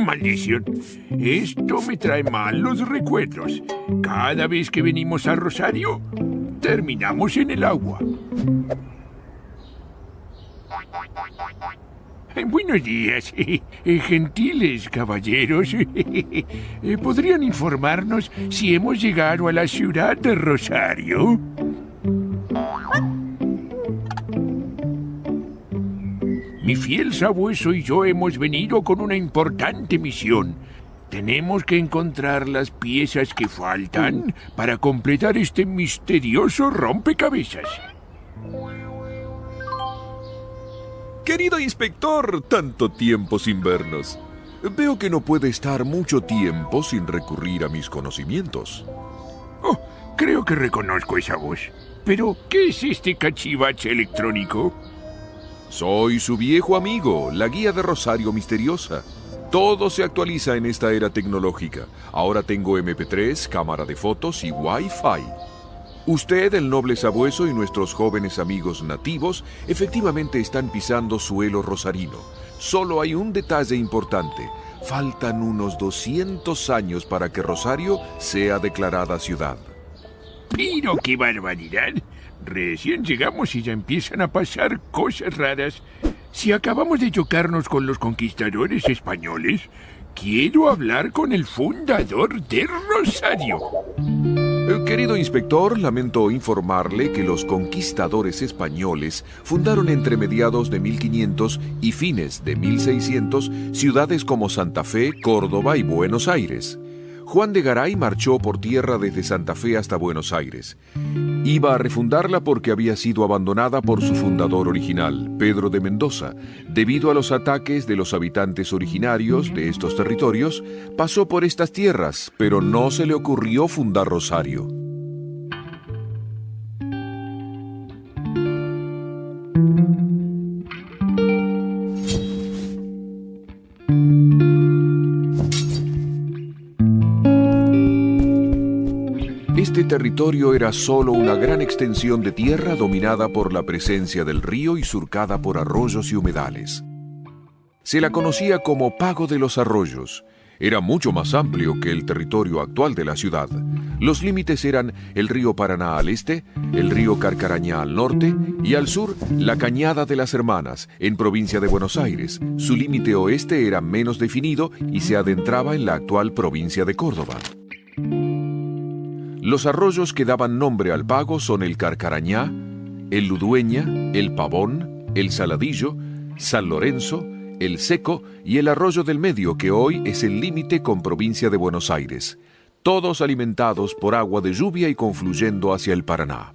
Maldición, esto me trae malos recuerdos. Cada vez que venimos a Rosario, terminamos en el agua. Buenos días, gentiles caballeros. ¿Podrían informarnos si hemos llegado a la ciudad de Rosario? Mi fiel sabueso y yo hemos venido con una importante misión. Tenemos que encontrar las piezas que faltan para completar este misterioso rompecabezas. Querido inspector, tanto tiempo sin vernos. Veo que no puede estar mucho tiempo sin recurrir a mis conocimientos. Oh, creo que reconozco esa voz. Pero, ¿qué es este cachivache electrónico? Soy su viejo amigo, la guía de Rosario Misteriosa. Todo se actualiza en esta era tecnológica. Ahora tengo MP3, cámara de fotos y Wi-Fi. Usted, el noble sabueso y nuestros jóvenes amigos nativos efectivamente están pisando suelo rosarino. Solo hay un detalle importante. Faltan unos 200 años para que Rosario sea declarada ciudad. ¡Pero qué barbaridad! Recién llegamos y ya empiezan a pasar cosas raras. Si acabamos de chocarnos con los conquistadores españoles, quiero hablar con el fundador de Rosario. Querido inspector, lamento informarle que los conquistadores españoles fundaron entre mediados de 1500 y fines de 1600 ciudades como Santa Fe, Córdoba y Buenos Aires. Juan de Garay marchó por tierra desde Santa Fe hasta Buenos Aires. Iba a refundarla porque había sido abandonada por su fundador original, Pedro de Mendoza. Debido a los ataques de los habitantes originarios de estos territorios, pasó por estas tierras, pero no se le ocurrió fundar Rosario. Este territorio era solo una gran extensión de tierra dominada por la presencia del río y surcada por arroyos y humedales. Se la conocía como Pago de los Arroyos. Era mucho más amplio que el territorio actual de la ciudad. Los límites eran el río Paraná al este, el río Carcarañá al norte y al sur la Cañada de las Hermanas, en provincia de Buenos Aires. Su límite oeste era menos definido y se adentraba en la actual provincia de Córdoba. Los arroyos que daban nombre al pago son el Carcarañá, el Ludueña, el Pavón, el Saladillo, San Lorenzo, el Seco y el Arroyo del Medio, que hoy es el límite con provincia de Buenos Aires, todos alimentados por agua de lluvia y confluyendo hacia el Paraná.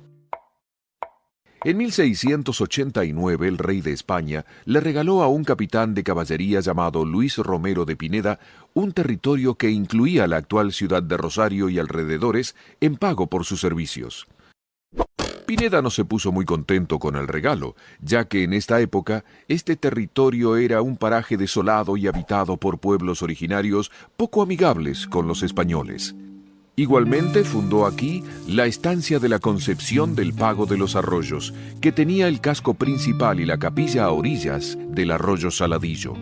En 1689 el rey de España le regaló a un capitán de caballería llamado Luis Romero de Pineda un territorio que incluía la actual ciudad de Rosario y alrededores en pago por sus servicios. Pineda no se puso muy contento con el regalo, ya que en esta época este territorio era un paraje desolado y habitado por pueblos originarios poco amigables con los españoles. Igualmente fundó aquí la estancia de la Concepción del Pago de los Arroyos, que tenía el casco principal y la capilla a orillas del arroyo Saladillo.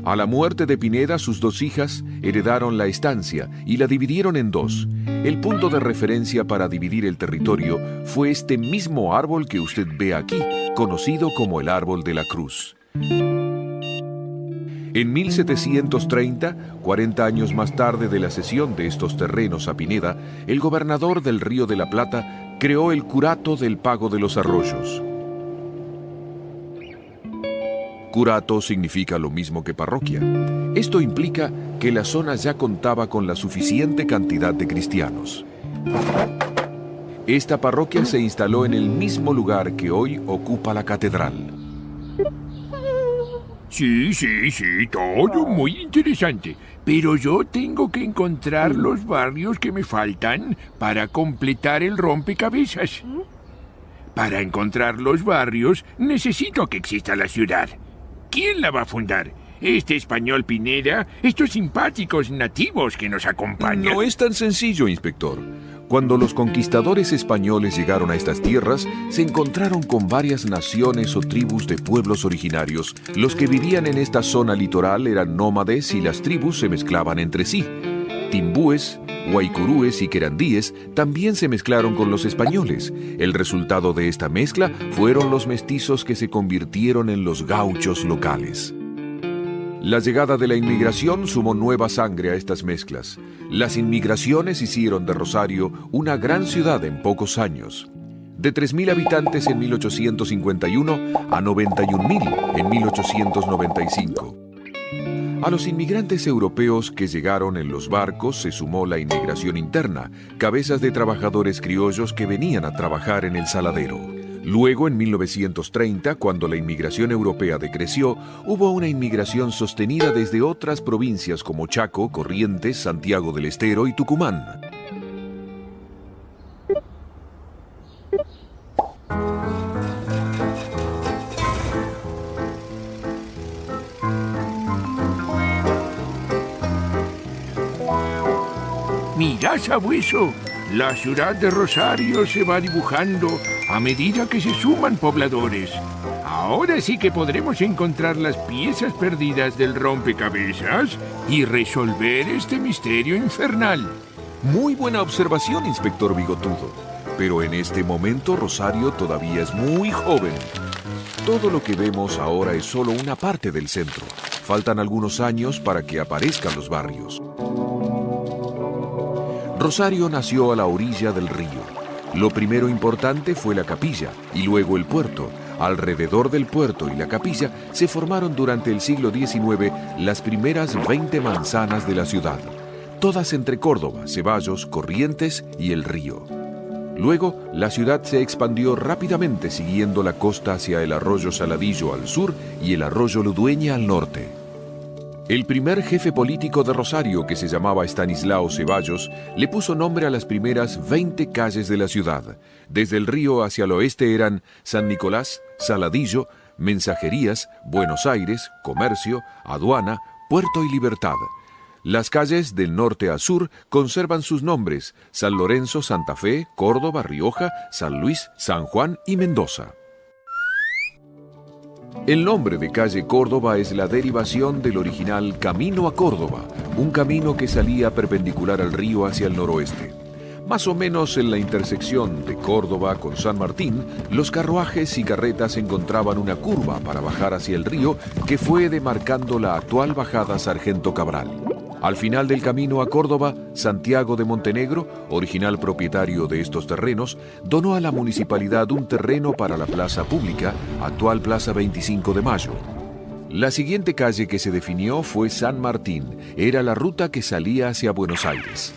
A la muerte de Pineda, sus dos hijas heredaron la estancia y la dividieron en dos. El punto de referencia para dividir el territorio fue este mismo árbol que usted ve aquí, conocido como el Árbol de la Cruz. En 1730, 40 años más tarde de la cesión de estos terrenos a Pineda, el gobernador del Río de la Plata creó el curato del Pago de los Arroyos. Curato significa lo mismo que parroquia. Esto implica que la zona ya contaba con la suficiente cantidad de cristianos. Esta parroquia se instaló en el mismo lugar que hoy ocupa la catedral. Sí, todo muy interesante. Pero yo tengo que encontrar los barrios que me faltan para completar el rompecabezas. Para encontrar los barrios, necesito que exista la ciudad. ¿Quién la va a fundar? ¿Este español Pineda? ¿Estos simpáticos nativos que nos acompañan? No es tan sencillo, inspector. Cuando los conquistadores españoles llegaron a estas tierras, se encontraron con varias naciones o tribus de pueblos originarios. Los que vivían en esta zona litoral eran nómades y las tribus se mezclaban entre sí. Timbúes, guaycurúes y querandíes también se mezclaron con los españoles. El resultado de esta mezcla fueron los mestizos que se convirtieron en los gauchos locales. La llegada de la inmigración sumó nueva sangre a estas mezclas. Las inmigraciones hicieron de Rosario una gran ciudad en pocos años. De 3.000 habitantes en 1851 a 91.000 en 1895. A los inmigrantes europeos que llegaron en los barcos se sumó la inmigración interna, cabezas de trabajadores criollos que venían a trabajar en el saladero. Luego, en 1930, cuando la inmigración europea decreció, hubo una inmigración sostenida desde otras provincias como Chaco, Corrientes, Santiago del Estero y Tucumán. Mirá, sabueso, la ciudad de Rosario se va dibujando a medida que se suman pobladores. Ahora sí que podremos encontrar las piezas perdidas del rompecabezas y resolver este misterio infernal. Muy buena observación, inspector Bigotudo. Pero en este momento Rosario todavía es muy joven. Todo lo que vemos ahora es solo una parte del centro. Faltan algunos años para que aparezcan los barrios. Rosario nació a la orilla del río. Lo primero importante fue la capilla y luego el puerto. Alrededor del puerto y la capilla se formaron durante el siglo XIX las primeras 20 manzanas de la ciudad, todas entre Córdoba, Ceballos, Corrientes y el río. Luego, la ciudad se expandió rápidamente siguiendo la costa hacia el arroyo Saladillo al sur y el arroyo Ludueña al norte. El primer jefe político de Rosario, que se llamaba Estanislao Ceballos, le puso nombre a las primeras 20 calles de la ciudad. Desde el río hacia el oeste eran San Nicolás, Saladillo, Mensajerías, Buenos Aires, Comercio, Aduana, Puerto y Libertad. Las calles del norte a sur conservan sus nombres: San Lorenzo, Santa Fe, Córdoba, Rioja, San Luis, San Juan y Mendoza. El nombre de calle Córdoba es la derivación del original Camino a Córdoba, un camino que salía perpendicular al río hacia el noroeste. Más o menos en la intersección de Córdoba con San Martín, los carruajes y carretas encontraban una curva para bajar hacia el río que fue demarcando la actual bajada Sargento Cabral. Al final del camino a Córdoba, Santiago de Montenegro, original propietario de estos terrenos, donó a la municipalidad un terreno para la plaza pública, actual Plaza 25 de Mayo. La siguiente calle que se definió fue San Martín, era la ruta que salía hacia Buenos Aires.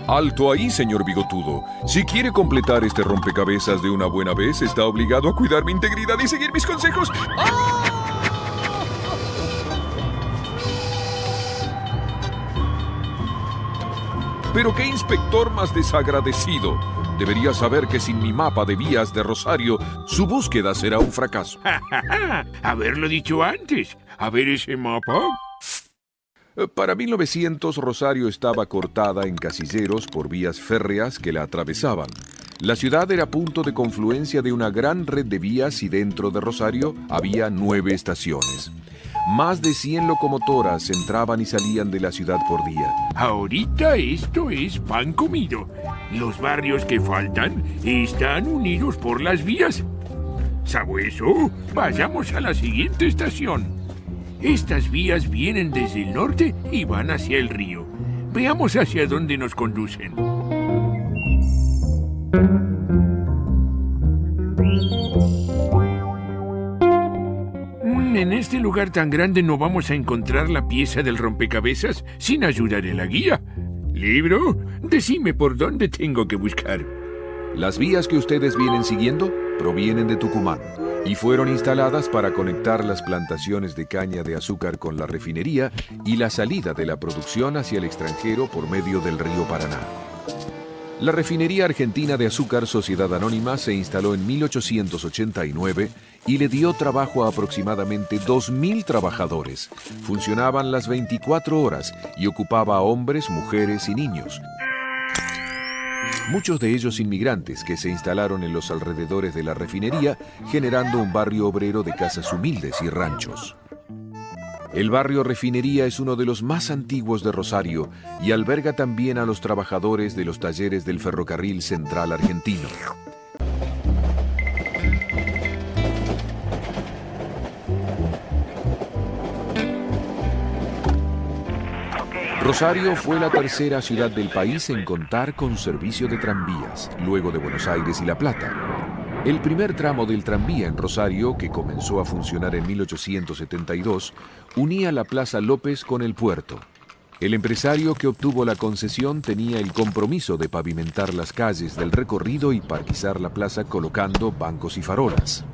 Alto ahí, señor Bigotudo. Si quiere completar este rompecabezas de una buena vez, está obligado a cuidar mi integridad y seguir mis consejos. ¡Ah! Pero qué inspector más desagradecido. Debería saber que sin mi mapa de vías de Rosario, su búsqueda será un fracaso. Haberlo dicho antes. A ver ese mapa. Para 1900, Rosario estaba cortada en casilleros por vías férreas que la atravesaban. La ciudad era punto de confluencia de una gran red de vías y dentro de Rosario había 9 estaciones. Más de 100 locomotoras entraban y salían de la ciudad por día. Ahorita esto es pan comido. Los barrios que faltan están unidos por las vías. Sabueso, vayamos a la siguiente estación. Estas vías vienen desde el norte y van hacia el río. Veamos hacia dónde nos conducen. En este lugar tan grande no vamos a encontrar la pieza del rompecabezas sin ayuda de la guía. ¿Libro? Decime por dónde tengo que buscar. Las vías que ustedes vienen siguiendo provienen de Tucumán y fueron instaladas para conectar las plantaciones de caña de azúcar con la refinería y la salida de la producción hacia el extranjero por medio del río Paraná. La Refinería Argentina de Azúcar Sociedad Anónima se instaló en 1889 y le dio trabajo a aproximadamente 2.000 trabajadores. Funcionaban las 24 horas y ocupaba a hombres, mujeres y niños. Muchos de ellos inmigrantes que se instalaron en los alrededores de la refinería, generando un barrio obrero de casas humildes y ranchos. El barrio Refinería es uno de los más antiguos de Rosario y alberga también a los trabajadores de los talleres del Ferrocarril Central Argentino. Rosario fue la tercera ciudad del país en contar con servicio de tranvías, luego de Buenos Aires y La Plata. El primer tramo del tranvía en Rosario, que comenzó a funcionar en 1872, unía la Plaza López con el puerto. El empresario que obtuvo la concesión tenía el compromiso de pavimentar las calles del recorrido y parquizar la plaza colocando bancos y farolas.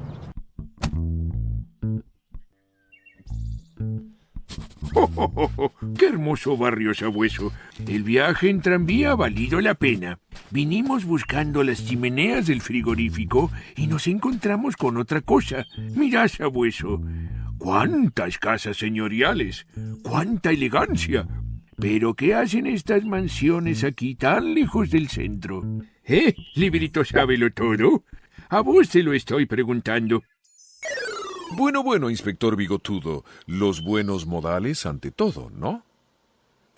¡Qué hermoso barrio, Sabueso! El viaje en tranvía ha valido la pena. Vinimos buscando las chimeneas del frigorífico y nos encontramos con otra cosa. Mirá, Sabueso, cuántas casas señoriales, cuánta elegancia. ¿Pero qué hacen estas mansiones aquí tan lejos del centro? Librito sábelo todo. A vos te lo estoy preguntando. Bueno, inspector Bigotudo, los buenos modales ante todo, ¿no?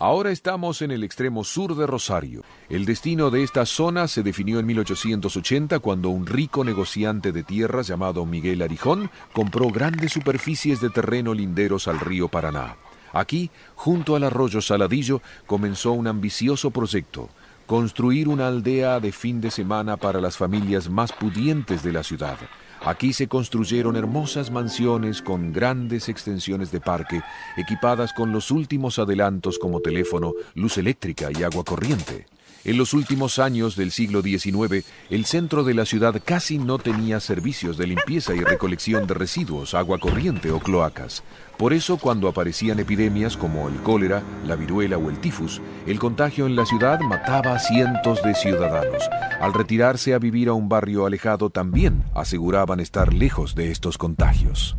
Ahora estamos en el extremo sur de Rosario. El destino de esta zona se definió en 1880 cuando un rico negociante de tierras llamado Miguel Arijón compró grandes superficies de terreno linderos al río Paraná. Aquí, junto al arroyo Saladillo, comenzó un ambicioso proyecto: construir una aldea de fin de semana para las familias más pudientes de la ciudad. Aquí se construyeron hermosas mansiones con grandes extensiones de parque, equipadas con los últimos adelantos como teléfono, luz eléctrica y agua corriente. En los últimos años del siglo XIX, el centro de la ciudad casi no tenía servicios de limpieza y recolección de residuos, agua corriente o cloacas. Por eso, cuando aparecían epidemias como el cólera, la viruela o el tifus, el contagio en la ciudad mataba a cientos de ciudadanos. Al retirarse a vivir a un barrio alejado, también aseguraban estar lejos de estos contagios.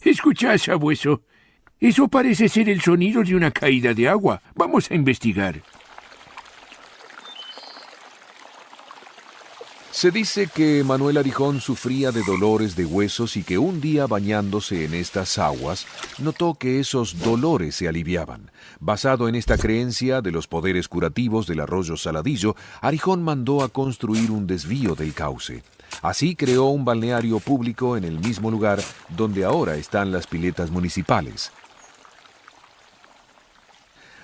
Escuchá, Sabueso. Eso parece ser el sonido de una caída de agua. Vamos a investigar. Se dice que Manuel Arijón sufría de dolores de huesos y que un día bañándose en estas aguas notó que esos dolores se aliviaban. Basado en esta creencia de los poderes curativos del arroyo Saladillo, Arijón mandó a construir un desvío del cauce. Así creó un balneario público en el mismo lugar donde ahora están las piletas municipales.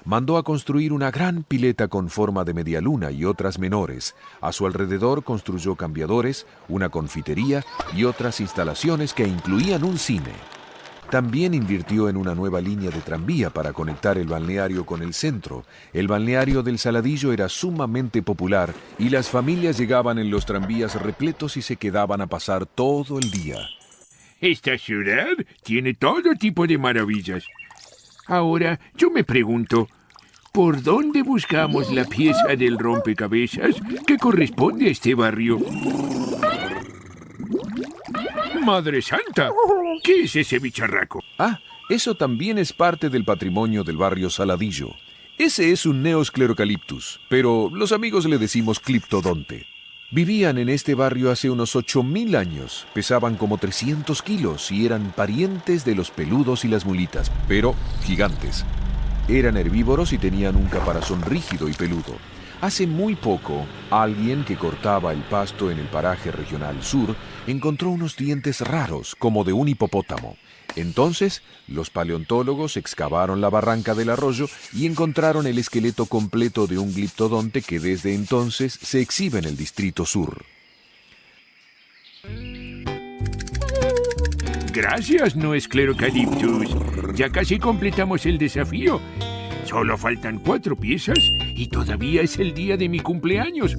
Mandó a construir una gran pileta con forma de media luna y otras menores. A su alrededor construyó cambiadores, una confitería y otras instalaciones que incluían un cine. También invirtió en una nueva línea de tranvía para conectar el balneario con el centro. El balneario del Saladillo era sumamente popular y las familias llegaban en los tranvías repletos y se quedaban a pasar todo el día. Esta ciudad tiene todo tipo de maravillas. Ahora, yo me pregunto, ¿por dónde buscamos la pieza del rompecabezas que corresponde a este barrio? ¡Madre Santa! ¿Qué es ese bicharraco? Ah, eso también es parte del patrimonio del barrio Saladillo. Ese es un Neosclerocaliptus, pero los amigos le decimos cliptodonte. Vivían en este barrio hace unos 8.000 años, pesaban como 300 kilos y eran parientes de los peludos y las mulitas, pero gigantes. Eran herbívoros y tenían un caparazón rígido y peludo. Hace muy poco, alguien que cortaba el pasto en el paraje regional sur encontró unos dientes raros, como de un hipopótamo. Entonces, los paleontólogos excavaron la barranca del arroyo y encontraron el esqueleto completo de un gliptodonte que desde entonces se exhibe en el Distrito Sur. Gracias, Noesclerocaliptus. Ya casi completamos el desafío. Solo faltan 4 piezas y todavía es el día de mi cumpleaños.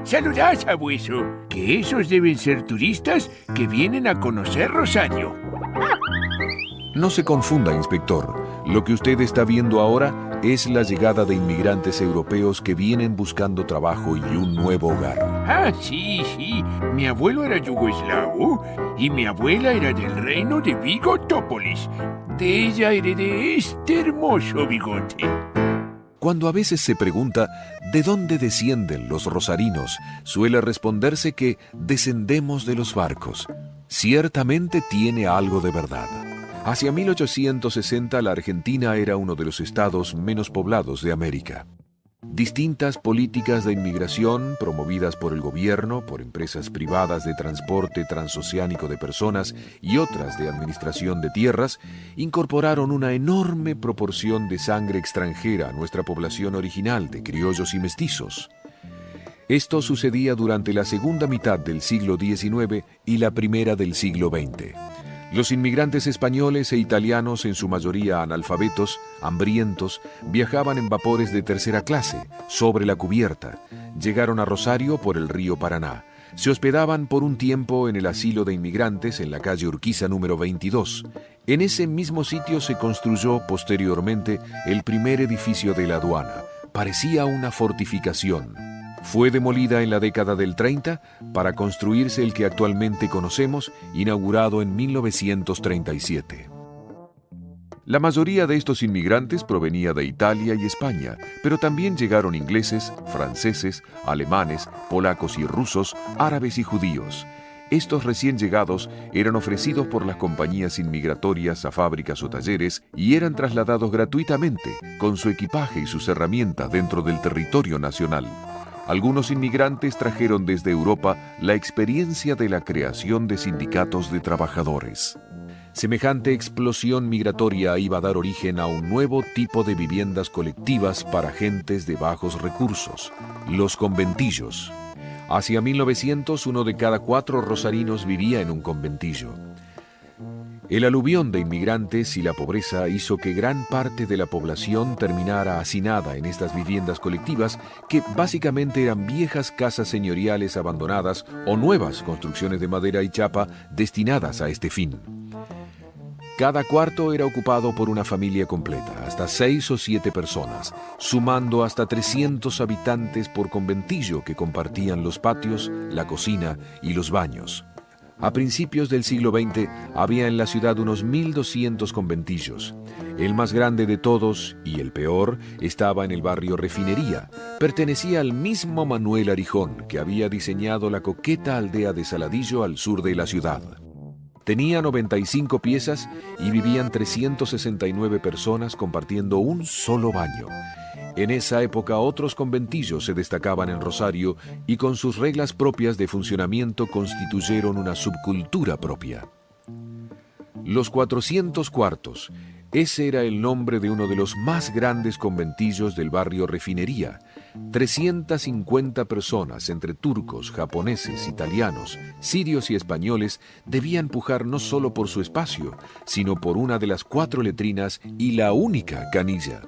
saludá, sabueso, que esos deben ser turistas que vienen a conocer Rosario. No se confunda, inspector. Lo que usted está viendo ahora es la llegada de inmigrantes europeos que vienen buscando trabajo y un nuevo hogar. Ah, sí, mi abuelo era yugoslavo y mi abuela era del reino de Bigotópolis. De ella heredé este hermoso bigote. Cuando a veces se pregunta de dónde descienden los rosarinos, suele responderse que descendemos de los barcos. Ciertamente tiene algo de verdad. Hacia 1860 la Argentina era uno de los estados menos poblados de América. Distintas políticas de inmigración promovidas por el gobierno, por empresas privadas de transporte transoceánico de personas y otras de administración de tierras, incorporaron una enorme proporción de sangre extranjera a nuestra población original de criollos y mestizos. Esto sucedía durante la segunda mitad del siglo XIX y la primera del siglo XX. Los inmigrantes españoles e italianos, en su mayoría analfabetos, hambrientos, viajaban en vapores de tercera clase, sobre la cubierta. Llegaron a Rosario por el río Paraná. Se hospedaban por un tiempo en el asilo de inmigrantes en la calle Urquiza número 22. En ese mismo sitio se construyó posteriormente el primer edificio de la aduana. Parecía una fortificación. Fue demolida en la década del 30 para construirse el que actualmente conocemos, inaugurado en 1937. La mayoría de estos inmigrantes provenía de Italia y España, pero también llegaron ingleses, franceses, alemanes, polacos y rusos, árabes y judíos. Estos recién llegados eran ofrecidos por las compañías inmigratorias a fábricas o talleres y eran trasladados gratuitamente con su equipaje y sus herramientas dentro del territorio nacional. Algunos inmigrantes trajeron desde Europa la experiencia de la creación de sindicatos de trabajadores. Semejante explosión migratoria iba a dar origen a un nuevo tipo de viviendas colectivas para gentes de bajos recursos, los conventillos. Hacia 1900, 1 de cada 4 rosarinos vivía en un conventillo. El aluvión de inmigrantes y la pobreza hizo que gran parte de la población terminara hacinada en estas viviendas colectivas que básicamente eran viejas casas señoriales abandonadas o nuevas construcciones de madera y chapa destinadas a este fin. Cada cuarto era ocupado por una familia completa, hasta 6 o 7 personas, sumando hasta 300 habitantes por conventillo que compartían los patios, la cocina y los baños. A principios del siglo XX había en la ciudad unos 1.200 conventillos. El más grande de todos, y el peor, estaba en el barrio Refinería. Pertenecía al mismo Manuel Arijón, que había diseñado la coqueta aldea de Saladillo al sur de la ciudad. Tenía 95 piezas y vivían 369 personas compartiendo un solo baño. En esa época otros conventillos se destacaban en Rosario y con sus reglas propias de funcionamiento constituyeron una subcultura propia. Los 400 cuartos, ese era el nombre de uno de los más grandes conventillos del barrio Refinería. 350 personas, entre turcos, japoneses, italianos, sirios y españoles, debían pujar no solo por su espacio, sino por una de las 4 letrinas y la única canilla.